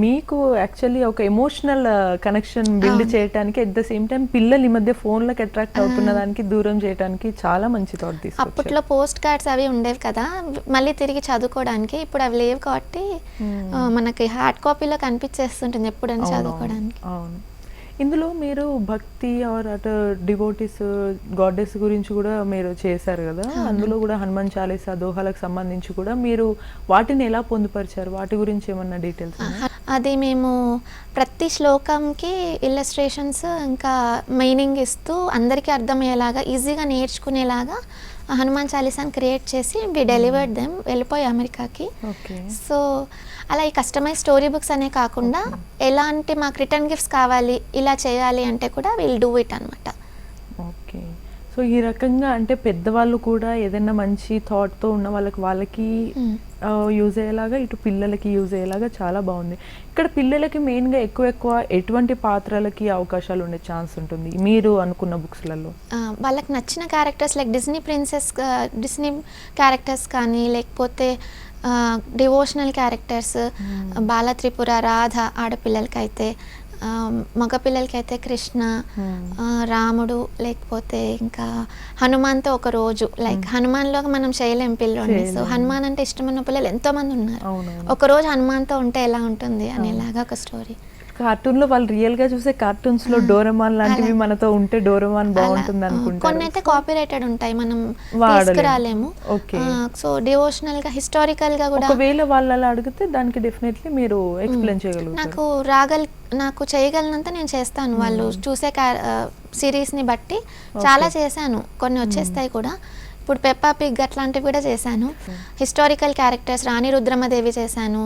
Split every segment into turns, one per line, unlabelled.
మీకు యాక్చువల్లీ ఒక emotional connection build చేయడానికి అట్ ద సేమ్ టైం పిల్లలు ఈ మధ్య ఫోన్లకు అట్రాక్ట్ అవుతున్న దానికి దూరం చేయడానికి చాలా మంచి థాట్ తీసుకొచ్చారు.
అప్పట్లో పోస్ట్ కార్డ్స్ అవి ఉండేవి కదా, మళ్ళీ తిరిగి చదువుకోవడానికి. ఇప్పుడు అవి లేవు కాబట్టి మనకి హార్డ్ కాపీలో కనిపించేస్తుంటుంది ఎప్పుడైనా చదువుకోవడానికి.
అవును. ఇందులో మీరు భక్తి ఆర్ అటు డివోటీస్ గాడెస్ గురించి కూడా మీరు చేశారు కదా, అందులో కూడా హనుమాన్ చాలీసా దోహాలకు సంబంధించి కూడా మీరు వాటిని ఎలా పొందుపరిచారు, వాటి గురించి ఏమన్నా డీటెయిల్స్?
అది మేము ప్రతి శ్లోకంకి ఇల్లస్ట్రేషన్స్ ఇంకా మీనింగ్ ఇస్తూ అందరికీ అర్థమయ్యేలాగా ఈజీగా నేర్చుకునేలాగా హనుమాన్ చాలీసాని క్రియేట్ చేసి వి డెలివర్డ్ దెమ్, వెళ్ళిపోయి అమెరికాకి. సో అలా ఈ కస్టమైజ్ స్టోరీ బుక్స్ అనే కాకుండా ఎలాంటి మాకు రిటర్న్ గిఫ్ట్స్ కావాలి ఇలా చేయాలి అంటే కూడా విల్ డూ ఇట్ అనమాట.
ఓకే. సో ఈ రకంగా అంటే పెద్దవాళ్ళు కూడా ఏదైనా మంచి థాట్తో ఉన్న వాళ్ళకి యూజ్ అయ్యేలాగా, ఇటు పిల్లలకి యూజ్ అయ్యేలాగా చాలా బాగుంది. ఇక్కడ పిల్లలకి మెయిన్గా ఎక్కువ ఎటువంటి పాత్రలకి అవకాశాలు ఉండే ఛాన్స్ ఉంటుంది మీరు అనుకున్న బుక్స్లలో?
వాళ్ళకి నచ్చిన characters like Disney princess, Disney characters కానీ, లేకపోతే డివోషనల్ క్యారెక్టర్స్, బాల త్రిపుర, రాధ ఆడపిల్లలకైతే, మగపిల్లలకైతే కృష్ణ, రాముడు, లేకపోతే ఇంకా హనుమాన్తో ఒక రోజు, లైక్ హనుమాన్లో మనం చేయలేం పిల్లలు. సో హనుమాన్ అంటే ఇష్టమైన పిల్లలు ఎంతోమంది ఉన్నారు. ఒక రోజు హనుమాన్తో ఉంటే ఎలా ఉంటుంది అనేలాగా ఒక స్టోరీ.
కార్టూన్లో వాళ్ళు రియల్ గా చూసే కార్టూన్స్ లో డోరేమాన్ లాంటివి మనతో ఉంటే డోరేమాన్ బాగుంటుంది అనుకుంటారు.
కొన్ని అయితే కాపీరైటెడ్ ఉంటాయి, మనం తీసుకురాలేము. సో డివోషనల్ గా, హిస్టారికల్ గా కూడా
ఒకవేళ వాళ్ళు అలా అడిగితే దానికి డెఫినెట్లీ మీరు ఎక్స్ప్లెయిన్ చేయగలుగుతారు.
నాకు చేయగలనంత నేను చేస్తాను. వాళ్ళు చూసే సిరీస్ ని బట్టి చాలా చేశాను, కొన్ని వచ్చేస్తాయి కూడా. ఇప్పుడు పెప్పా పిగ్ అట్లాంటివి కూడా చేశాను. హిస్టారికల్ క్యారెక్టర్స్ రాణి రుద్రమదేవి చేశాను,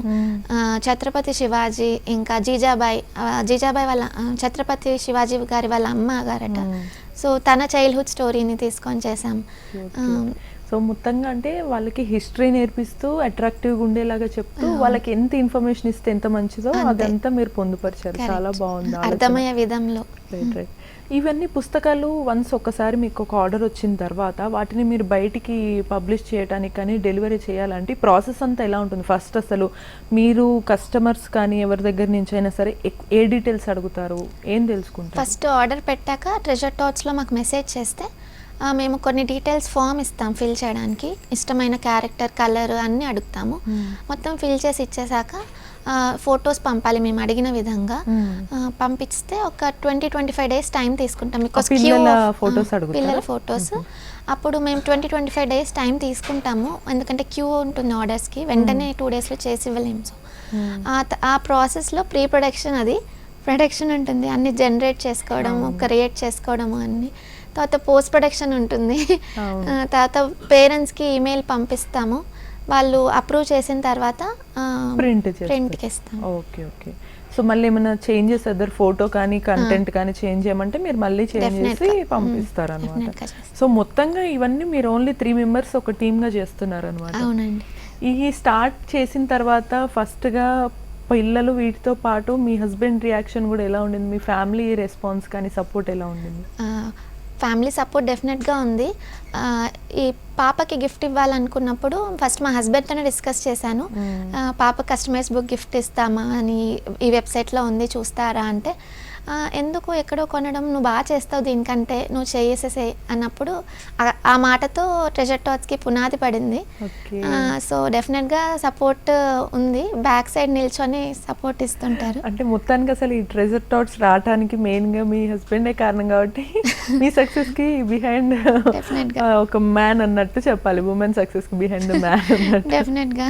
ఛత్రపతి శివాజీ, ఇంకా జీజాబాయి వాళ్ళ ఛత్రపతి శివాజీ గారి వాళ్ళ అమ్మ గారట. సో తన చైల్డ్హుడ్ స్టోరీని తీసుకొని చేశాం.
సో మొత్తంగా అంటే వాళ్ళకి హిస్టరీ నేర్పిస్తూ అట్రాక్టివ్గా ఉండేలాగా చెప్తూ వాళ్ళకి ఎంత ఇన్ఫర్మేషన్ ఇస్తే ఎంత మంచిదో అదంతా మీరు పొందుపరిచారు. చాలా బాగుంది,
అర్థమయ్యే విధంలో.
రైట్. ఇవన్నీ పుస్తకాలు వన్స్ ఒకసారి మీకు ఒక ఆర్డర్ వచ్చిన తర్వాత వాటిని మీరు బయటికి పబ్లిష్ చేయడానికి కానీ డెలివరీ చేయాలంటే ప్రాసెస్ అంతా ఎలా ఉంటుంది? ఫస్ట్ అసలు మీరు కస్టమర్స్ కానీ ఎవరి దగ్గర నుంచి అయినా సరే ఏ డీటెయిల్స్ అడుగుతారు, ఏం తెలుసుకుంటారు?
ఫస్ట్ ఆర్డర్ పెట్టాక ట్రెజర్ టాట్స్లో మాకు మెసేజ్ చేస్తే మేము కొన్ని డీటెయిల్స్ ఫామ్ ఇస్తాం ఫిల్ చేయడానికి. ఇష్టమైన క్యారెక్టర్, కలర్ అన్నీ అడుగుతాము. మొత్తం ఫిల్ చేసి ఇచ్చేసాక ఫొటోస్ పంపాలి మేము అడిగిన విధంగా. పంపిస్తే ఒక 20-25 డేస్ టైం తీసుకుంటాం. బికాస్ పిల్లల ఫొటోస్ అప్పుడు మేము 20-25 డేస్ టైం తీసుకుంటాము, ఎందుకంటే క్యూ ఉంటుంది ఆర్డర్స్కి. వెంటనే 2 డేస్లో చేసి ఇవ్వలేము. సో ఆ ప్రాసెస్లో ప్రీ ప్రొడక్షన్ ఉంటుంది, అన్ని జనరేట్ చేసుకోవడము, క్రియేట్ చేసుకోవడము అన్నీ. తర్వాత పోస్ట్ ప్రొడక్షన్ ఉంటుంది. తర్వాత పేరెంట్స్కి ఈమెయిల్ పంపిస్తాము, వాళ్ళు అప్రూవ్ చేసిన తర్వాత ప్రింట్కి ఇస్తాం.
ఓకే. సో మళ్ళీ ఏమైనా చేంజెస్ అదర్ ఫోటో కానీ కంటెంట్ కానీ చేంజ్ చేయమంటే మీరు మళ్ళీ చేంజ్ చేసి పంపిస్తారు అనమాట. సో మొత్తంగా ఇవన్నీ మీరు ఓన్లీ 3 మెంబర్స్ ఒక టీమ్గా చేస్తున్నారు అనమాట.
అవునండి.
ఈ స్టార్ట్ చేసిన తర్వాత ఫస్ట్గా పిల్లలు వీటితో పాటు మీ హస్బెండ్ రియాక్షన్ కూడా ఎలా ఉండింది? మీ ఫ్యామిలీ రెస్పాన్స్ కానీ సపోర్ట్ ఎలా ఉండింది?
ఫ్యామిలీ సపోర్ట్ డెఫినెట్గా ఉంది. ఈ పాపకి గిఫ్ట్ ఇవ్వాలనుకున్నప్పుడు ఫస్ట్ మా హస్బెండ్తోనే డిస్కస్ చేశాను. పాప కస్టమైజ్ బుక్ గిఫ్ట్ ఇస్తామా అని ఈ వెబ్సైట్లో ఉంది, చూస్తారా అంటే, ఎందుకు ఎక్కడో కొనడం, నువ్వు బాగా చేస్తావు దీనికంటే, నువ్వు చేసేసే అన్నప్పుడు ఆ మాటతో ట్రెజర్ టాట్స్కి పునాది పడింది. సో డెఫినెట్గా సపోర్ట్ ఉంది, బ్యాక్ సైడ్ నిల్చొని సపోర్ట్ ఇస్తుంటారు.
అంటే మొత్తానికి అసలు ఈ ట్రెజర్ టాట్స్ రావడానికి మెయిన్గా మీ హస్బెండే కారణం కాబట్టి మీ సక్సెస్కి బిహైండ్ ఒక మ్యాన్ అన్నట్టు చెప్పాలి. ఉమెన్ సక్సెస్కి బిహైండ్ ద మ్యాన్ అన్నట్టు.
డెఫినెట్గా.